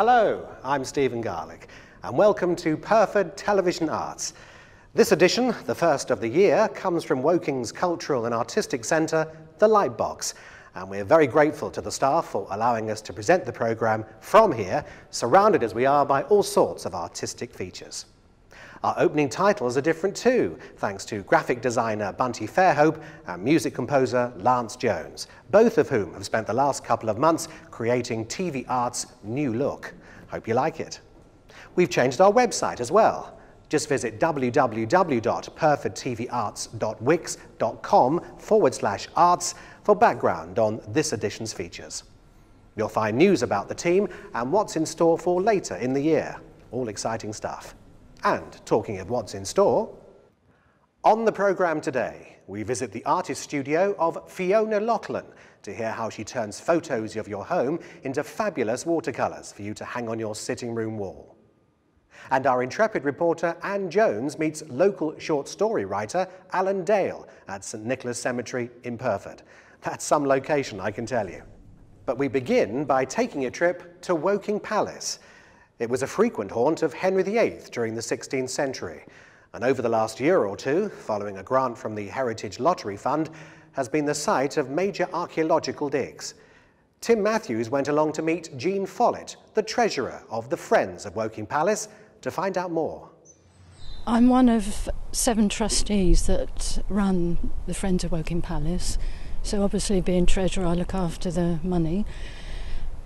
Hello, I'm Stephen Garlick, and welcome to Pyrford Television Arts. This edition, the first of the year, comes from Woking's Cultural and Artistic Centre, the Lightbox, and we're very grateful to the staff for allowing us to present the programme from here, surrounded as we are by all sorts of artistic features. Our opening titles are different too, thanks to graphic designer Bunty Fairhope and music composer Lance Jones, both of whom have spent the last couple of months creating TV Art's new look. Hope you like it. We've changed our website as well. Just visit www.pyrfordtvarts.wix.com/arts for background on this edition's features. You'll find news about the team and what's in store for later in the year. All exciting stuff. And talking of what's in store, on the programme today, we visit the artist studio of Fiona Lachlan to hear how she turns photos of your home into fabulous watercolours for you to hang on your sitting room wall. And our intrepid reporter Anne Jones meets local short story writer Alan Dale at St Nicholas Cemetery in Pyrford. That's some location, I can tell you. But we begin by taking a trip to Woking Palace. It was a frequent haunt of Henry VIII during the 16th century, and over the last year or two, following a grant from the Heritage Lottery Fund, has been the site of major archaeological digs. Tim Matthews went along to meet Jean Follett, the treasurer of the Friends of Woking Palace, to find out more. I'm one of 7 trustees that run the Friends of Woking Palace, so obviously being treasurer I look after the money.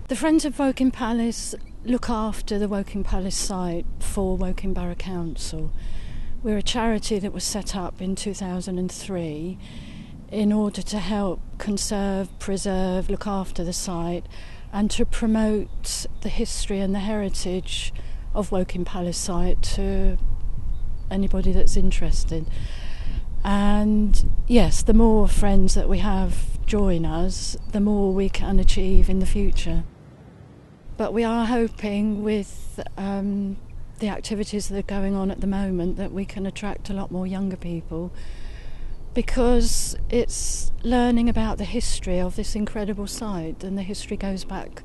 The Friends of Woking Palace look after the Woking Palace site for Woking Borough Council. We're a charity that was set up in 2003 in order to help conserve, preserve, look after the site and to promote the history and the heritage of Woking Palace site to anybody that's interested. And yes, the more friends that we have join us, the more we can achieve in the future. But we are hoping with the activities that are going on at the moment that we can attract a lot more younger people, because it's learning about the history of this incredible site, and the history goes back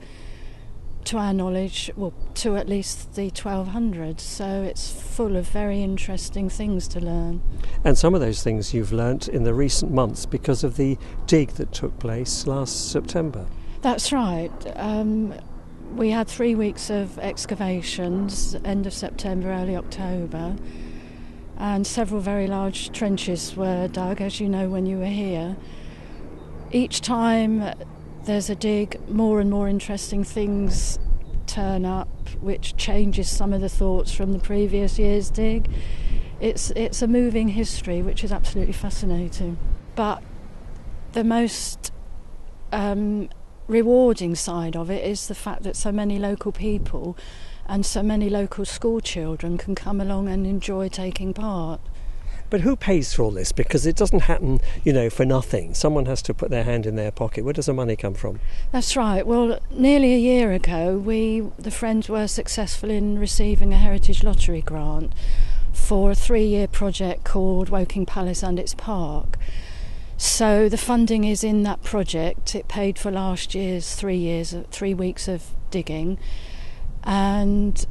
to our knowledge, well, to at least the 1200s, so it's full of very interesting things to learn. And some of those things you've learnt in the recent months because of the dig that took place last September. That's right. We had 3 weeks of excavations, end of September, early October, and several very large trenches were dug, as you know when you were here. Each time there's a dig, more and more interesting things turn up, which changes some of the thoughts from the previous year's dig. It's a moving history, which is absolutely fascinating. But the most rewarding side of it is the fact that so many local people and so many local school children can come along and enjoy taking part. But who pays for all this? Because it doesn't happen, for nothing. Someone has to put their hand in their pocket. Where does the money come from? That's right. Well, nearly a year ago, the Friends were successful in receiving a Heritage Lottery grant for a 3-year project called Woking Palace and its Park. So the funding is in that project. It paid for last year's 3 weeks of digging, and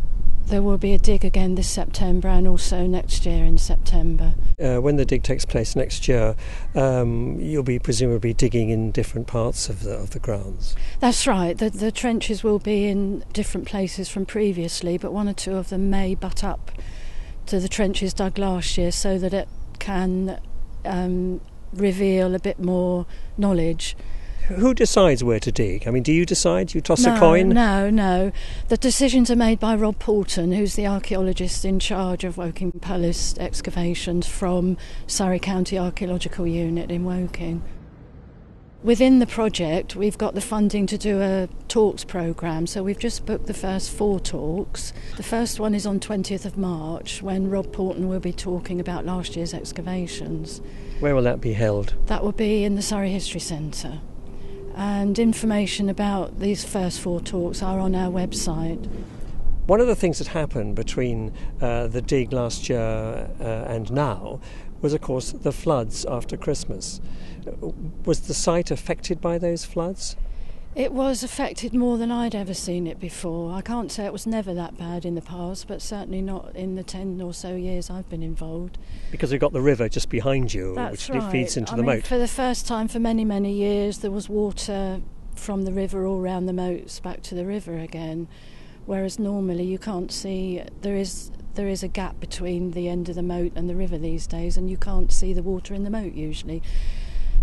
there will be a dig again this September and also next year in September. When the dig takes place next year, you'll be presumably digging in different parts of the grounds. That's right. The trenches will be in different places from previously, but 1 or 2 of them may butt up to the trenches dug last year so that it can reveal a bit more knowledge. Who decides where to dig? I mean, do you decide? You toss a coin? No. The decisions are made by Rob Poulton, who's the archaeologist in charge of Woking Palace excavations from Surrey County Archaeological Unit in Woking. Within the project, we've got the funding to do a talks programme, so we've just booked the first 4 talks. The first one is on 20th of March, when Rob Poulton will be talking about last year's excavations. Where will that be held? That will be in the Surrey History Centre. And information about these first 4 talks are on our website. One of the things that happened between the dig last year and now was, of course, the floods after Christmas. Was the site affected by those floods? It was affected more than I'd ever seen it before. I can't say it was never that bad in the past, but certainly not in the 10 or so years I've been involved. Because we've got the river just behind you, That's which right. feeds into the moat. For the first time for many, many years, there was water from the river all round the moats back to the river again, whereas normally you can't see. There is a gap between the end of the moat and the river these days, and you can't see the water in the moat usually.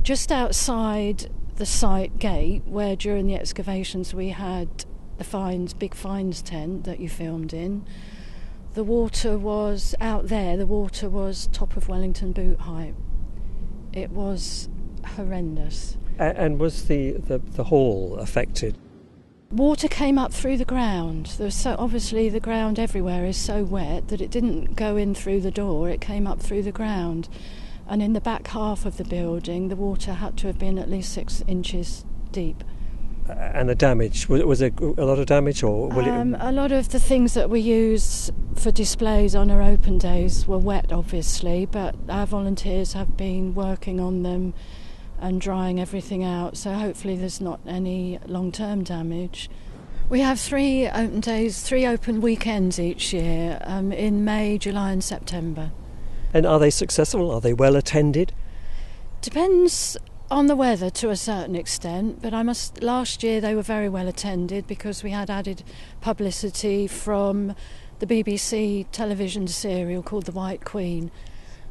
Just outside the site gate, where during the excavations we had the big finds tent that you filmed in, the water was out there. The water was top of Wellington boot height. It was horrendous. And was the hall affected? Water came up through the ground. Obviously the ground everywhere is so wet that it didn't go in through the door, it came up through the ground. And in the back half of the building, the water had to have been at least 6 inches deep. And the damage, was there a lot of damage? Or A lot of the things that we use for displays on our open days were wet, obviously, but our volunteers have been working on them and drying everything out, so hopefully there's not any long-term damage. We have 3 open days, 3 open weekends each year, in May, July and September. And are they successful? Are they well attended? Depends on the weather to a certain extent, but last year they were very well attended because we had added publicity from the BBC television serial called The White Queen,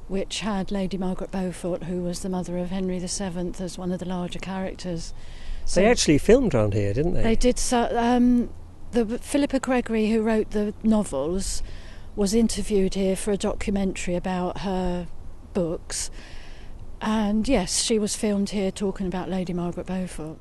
which had Lady Margaret Beaufort, who was the mother of Henry VII, as one of the larger characters. So they actually filmed around here, didn't they? They did. The Philippa Gregory, who wrote the novels, was interviewed here for a documentary about her books. And yes, she was filmed here talking about Lady Margaret Beaufort.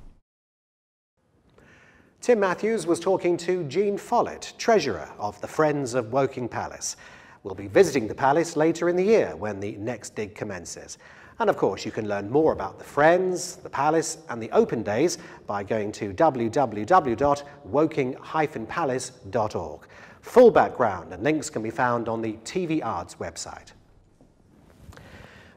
Tim Matthews was talking to Jean Follett, treasurer of the Friends of Woking Palace. We'll be visiting the palace later in the year when the next dig commences. And of course, you can learn more about the Friends, the palace and the open days by going to www.woking-palace.org. Full background and links can be found on the TV Arts website.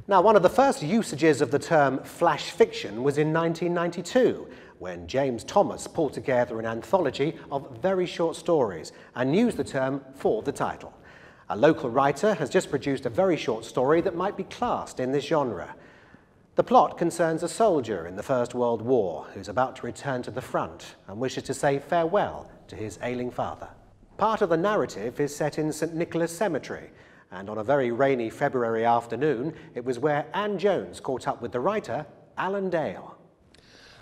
Now, one of the first usages of the term flash fiction was in 1992, when James Thomas pulled together an anthology of very short stories and used the term for the title. A local writer has just produced a very short story that might be classed in this genre. The plot concerns a soldier in the First World War who's about to return to the front and wishes to say farewell to his ailing father. Part of the narrative is set in St Nicholas Cemetery, and on a very rainy February afternoon, it was where Anne Jones caught up with the writer, Alan Dale.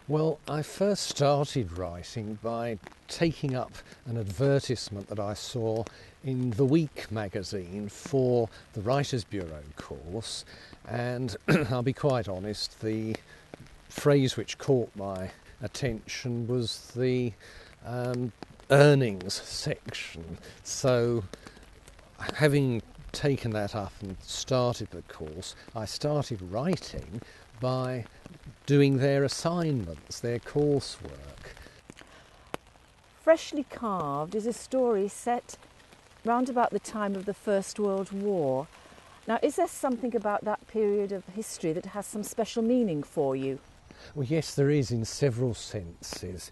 Well, I first started writing by taking up an advertisement that I saw in The Week magazine for the Writers' Bureau course, and I'll be quite honest, the phrase which caught my attention was the earnings section. So, having taken that up and started the course, I started writing by doing their assignments, their coursework. Freshly Carved is a story set round about the time of the First World War. Now, is there something about that period of history that has some special meaning for you? Well, yes, there is in several senses.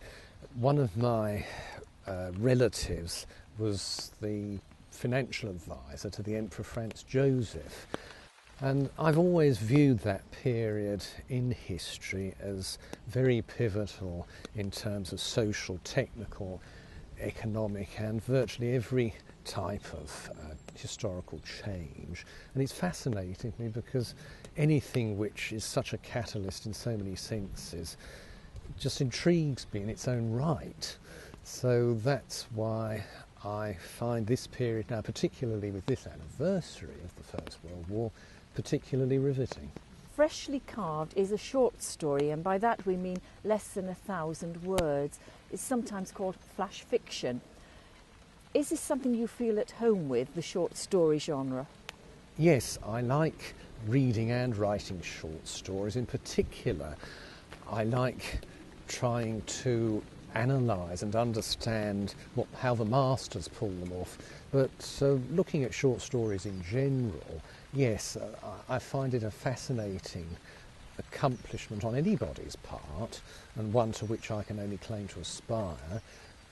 One of my relatives was the financial advisor to the Emperor Franz Joseph. And I've always viewed that period in history as very pivotal in terms of social, technical, economic and virtually every type of historical change. And it's fascinated me because anything which is such a catalyst in so many senses just intrigues me in its own right. So that's why I find this period now, particularly with this anniversary of the First World War, particularly riveting. Freshly Carved is a short story, and by that we mean less than 1,000 words. It's sometimes called flash fiction. Is this something you feel at home with, the short story genre? Yes, I like reading and writing short stories. In particular, I like trying to analyse and understand how the masters pull them off. But looking at short stories in general, yes, I find it a fascinating accomplishment on anybody's part, and one to which I can only claim to aspire,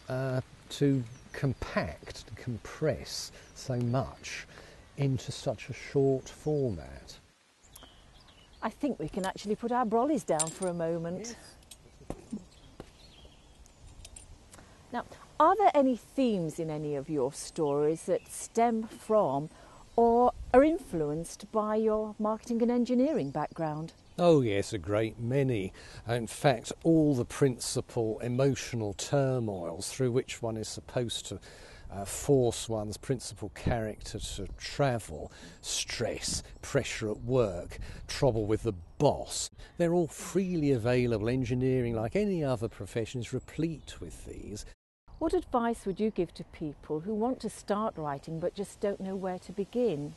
to compact, to compress so much into such a short format. I think we can actually put our brollies down for a moment. Yes. Now, are there any themes in any of your stories that stem from or are influenced by your marketing and engineering background? Oh yes, a great many. In fact, all the principal emotional turmoils through which one is supposed to force one's principal character to travel, stress, pressure at work, trouble with the boss, they're all freely available. Engineering, like any other profession, is replete with these. What advice would you give to people who want to start writing but just don't know where to begin?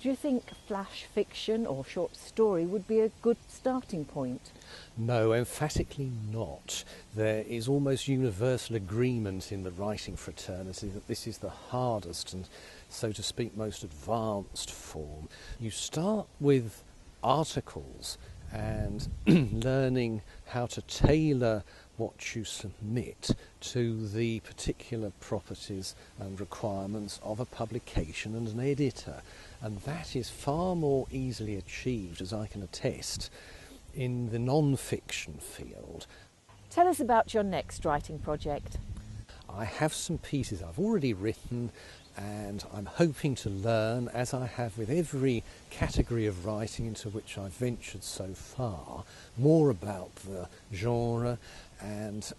Do you think flash fiction or short story would be a good starting point? No, emphatically not. There is almost universal agreement in the writing fraternity that this is the hardest and, so to speak, most advanced form. You start with articles and learning how to tailor what you submit to the particular properties and requirements of a publication and an editor. And that is far more easily achieved, as I can attest, in the non-fiction field. Tell us about your next writing project. I have some pieces I've already written, and I'm hoping to learn, as I have with every category of writing into which I've ventured so far, more about the genre, and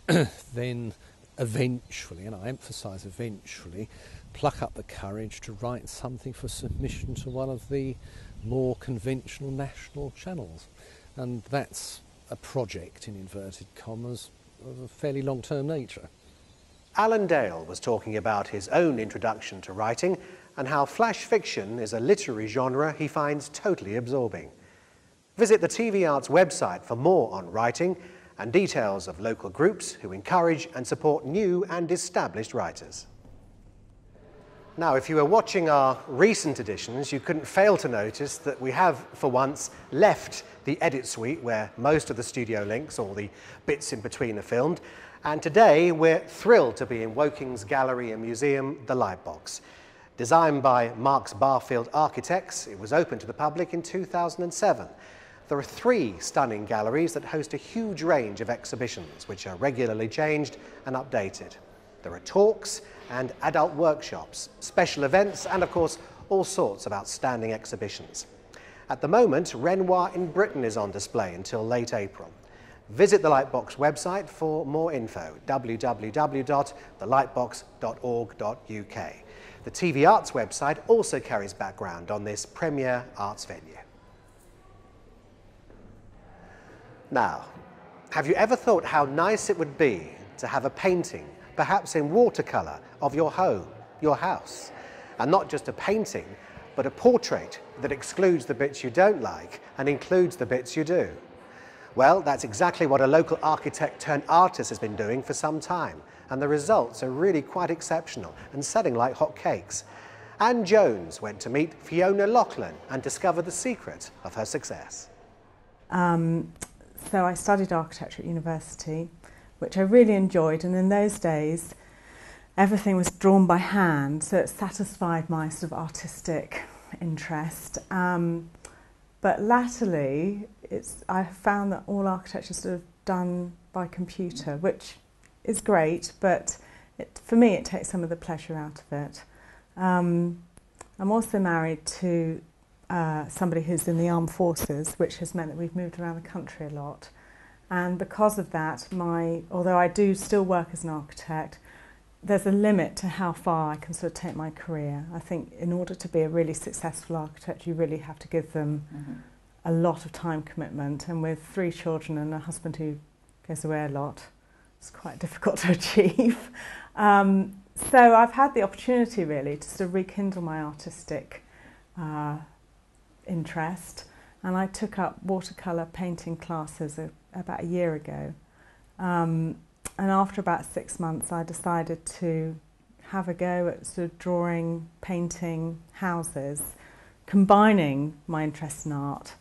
then eventually, and I emphasise eventually, pluck up the courage to write something for submission to one of the more conventional national channels. And that's a project, in inverted commas, of a fairly long-term nature. Alan Dale was talking about his own introduction to writing and how flash fiction is a literary genre he finds totally absorbing. Visit the TV Arts website for more on writing and details of local groups who encourage and support new and established writers. Now, if you were watching our recent editions, you couldn't fail to notice that we have, for once, left the edit suite where most of the studio links, or the bits in between, are filmed. And today, we're thrilled to be in Woking's gallery and museum, the Lightbox. Designed by Marks Barfield Architects, it was opened to the public in 2007. There are 3 stunning galleries that host a huge range of exhibitions, which are regularly changed and updated. There are talks and adult workshops, special events, and of course, all sorts of outstanding exhibitions. At the moment, Renoir in Britain is on display until late April. Visit the Lightbox website for more info, www.thelightbox.org.uk. The TV Arts website also carries background on this premier arts venue. Now, have you ever thought how nice it would be to have a painting, perhaps in watercolour, of your home, your house? And not just a painting, but a portrait that excludes the bits you don't like and includes the bits you do. Well, that's exactly what a local architect turned artist has been doing for some time, and the results are really quite exceptional and selling like hotcakes. Anne Jones went to meet Fiona Loughlin and discover the secret of her success. So I studied architecture at university, which I really enjoyed, and in those days everything was drawn by hand, so it satisfied my sort of artistic interest. But latterly, I found that all architecture is sort of done by computer, which is great, but for me it takes some of the pleasure out of it. I'm also married to somebody who's in the armed forces, which has meant that we've moved around the country a lot. And because of that, although I do still work as an architect, there's a limit to how far I can sort of take my career. I think in order to be a really successful architect, you really have to give them a lot of time commitment. And with 3 children and a husband who goes away a lot, it's quite difficult to achieve. So I've had the opportunity really to sort of rekindle my artistic interest, and I took up watercolour painting classes about a year ago. And after about 6 months, I decided to have a go at sort of drawing, painting houses, combining my interest in art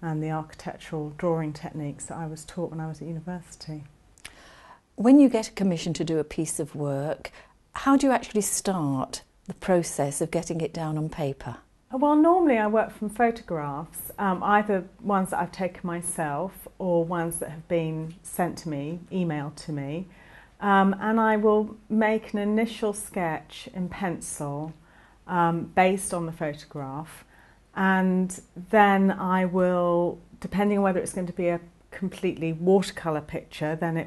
and the architectural drawing techniques that I was taught when I was at university. When you get a commission to do a piece of work, how do you actually start the process of getting it down on paper? Well, normally I work from photographs, either ones that I've taken myself or ones that have been sent to me, emailed to me, and I will make an initial sketch in pencil based on the photograph, and then I will, depending on whether it's going to be a completely watercolour picture, then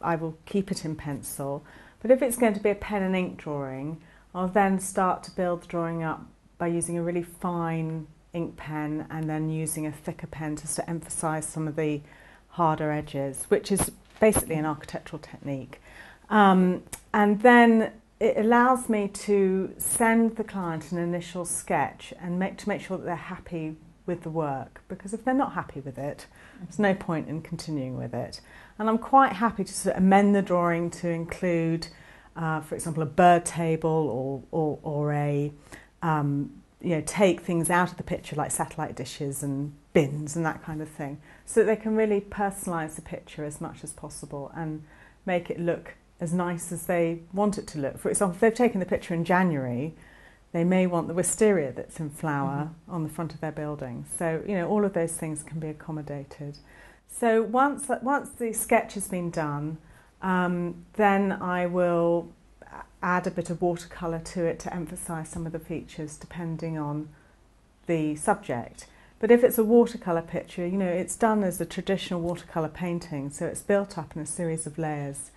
I will keep it in pencil. But if it's going to be a pen and ink drawing, I'll then start to build the drawing up by using a really fine ink pen and then using a thicker pen just to emphasise some of the harder edges, which is basically an architectural technique. And then it allows me to send the client an initial sketch and make sure that they're happy with the work, because if they're not happy with it, there's no point in continuing with it. And I'm quite happy to sort of amend the drawing to include, for example, a bird table or a take things out of the picture like satellite dishes and bins and that kind of thing, so that they can really personalise the picture as much as possible and make it look as nice as they want it to look. For example, if they've taken the picture in January, they may want the wisteria that's in flower on the front of their building. So, all of those things can be accommodated. So once the sketch has been done, then I will add a bit of watercolour to it to emphasise some of the features depending on the subject. But if it's a watercolour picture, it's done as a traditional watercolour painting, so it's built up in a series of layers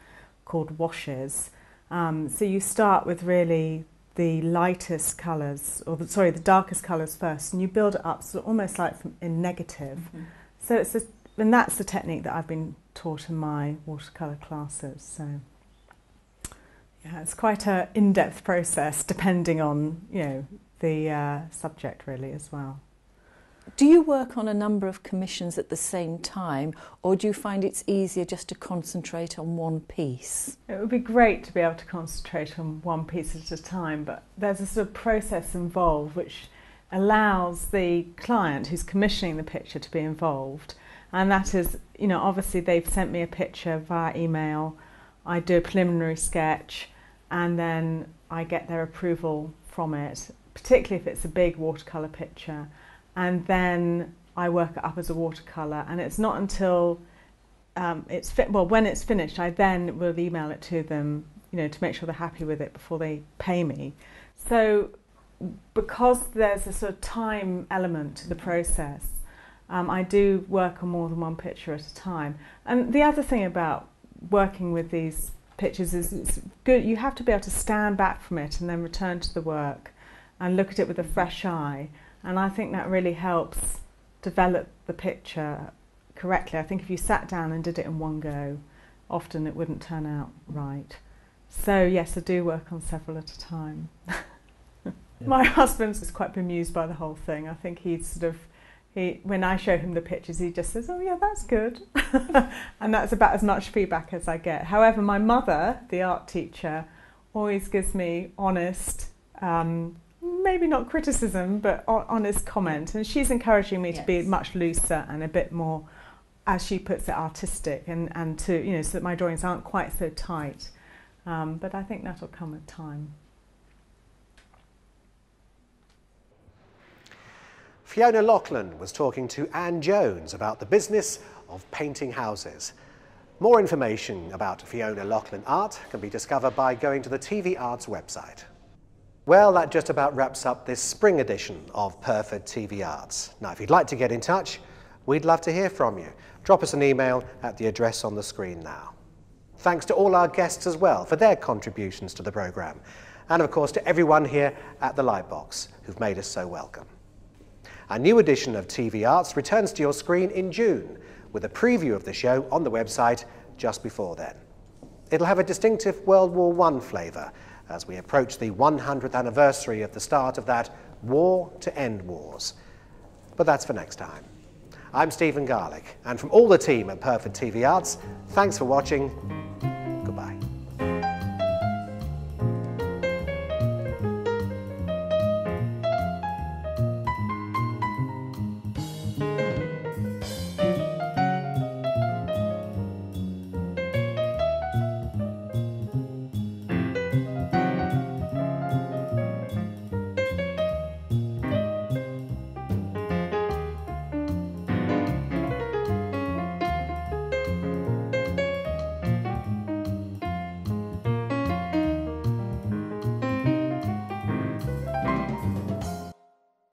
called washes. So you start with really the lightest colours, the darkest colours first, and you build it up sort of almost like in negative. So and that's the technique that I've been taught in my watercolour classes. So yeah, it's quite an in-depth process depending on the subject really as well. Do you work on a number of commissions at the same time, or do you find it's easier just to concentrate on one piece? It would be great to be able to concentrate on one piece at a time, but there's a sort of process involved which allows the client who's commissioning the picture to be involved. And that is, obviously they've sent me a picture via email, I do a preliminary sketch, and then I get their approval from it, particularly if it's a big watercolour picture. And then I work it up as a watercolour, and it's not until when it's finished, I then will email it to them, to make sure they're happy with it before they pay me. So because there's a sort of time element to the process, I do work on more than one picture at a time. And the other thing about working with these pictures is it's good. You have to be able to stand back from it and then return to the work and look at it with a fresh eye. And I think that really helps develop the picture correctly. I think if you sat down and did it in one go, often it wouldn't turn out right. So yes, I do work on several at a time. My husband's quite bemused by the whole thing. I think when I show him the pictures, he just says, "Oh yeah, that's good." And that's about as much feedback as I get. However, my mother, the art teacher, always gives me honest, maybe not criticism, but honest comment. And she's encouraging me to be much looser and a bit more, as she puts it, artistic, and to, so that my drawings aren't quite so tight. But I think that'll come with time. Fiona Loughlin was talking to Anne Jones about the business of painting houses. More information about Fiona Loughlin art can be discovered by going to the TV Arts website. Well, that just about wraps up this spring edition of Pyrford TV Arts. Now, if you'd like to get in touch, we'd love to hear from you. Drop us an email at the address on the screen now. Thanks to all our guests as well for their contributions to the programme. And of course to everyone here at the Lightbox who've made us so welcome. A new edition of TV Arts returns to your screen in June with a preview of the show on the website just before then. It'll have a distinctive World War I flavour as we approach the 100th anniversary of the start of that war to end wars. But that's for next time. I'm Stephen Garlick, and from all the team at Pyrford TV Arts, thanks for watching